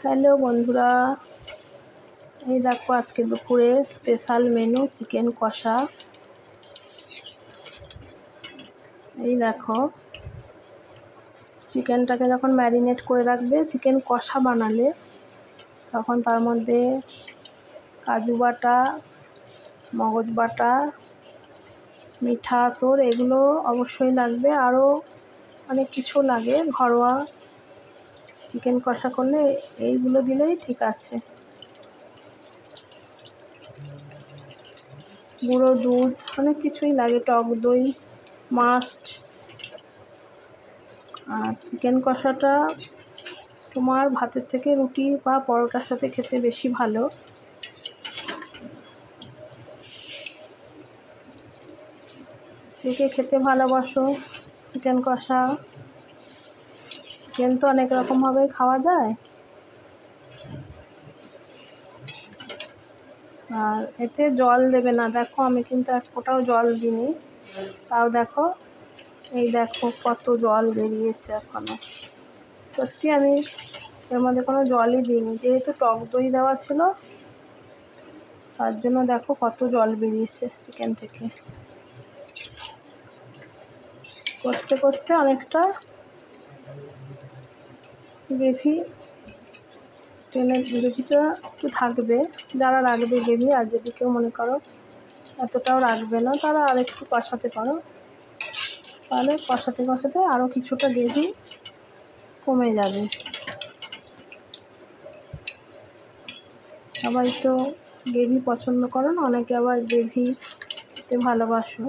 Hello বন্ধুরা, এই দেখো আজকে দুপুরে স্পেশাল মেনু চিকেন কষা। এই দেখো, চিকেনটাকে যখন ম্যারিনেট করে রাখবে, চিকেন কষা বানালে তখন তার মধ্যে কাজু বাটা, মগজ বাটা, মিঠা আতর এগুলো অবশ্যই লাগবে। আরও অনেক কিছু লাগে, ঘরোয়া চিকেন কষা করলে এইগুলো দিলেই ঠিক আছে। গুঁড়ো দুধ, অনেক কিছুই লাগে, টক দই মাস্ট। আর চিকেন কষাটা তোমার ভাতের থেকে রুটি বা পরোটার সাথে খেতে বেশি ভালো। কে খেতে ভালোবাসো চিকেন কষা? চিকেন তো অনেক রকমভাবে খাওয়া যায়। আর এতে জল দেবে না, দেখো আমি কিন্তু এক ফোঁটাও জল দিইনি, তাও দেখো এই দেখো কত জল বেরিয়েছে এখনো। সত্যি আমি এর মধ্যে কোনো জলই দিইনি, যেহেতু টক দই দেওয়া ছিল তার জন্য দেখো কত জল বেরিয়েছে চিকেন থেকে। কষতে কষতে অনেকটা গ্রেভিটা একটু থাকবে, যারা রাখবে গ্রেভি। আর যদি কেউ মনে করো এতটাও রাখবে না, তারা আর একটু কষাতে পারো, তাহলে কষাতে কষাতে আরও কিছুটা গ্রেভি কমে যাবে। সবাই তো গ্রেভি পছন্দ করো না, অনেকে আবার গ্রেভি খেতে ভালোবাসো।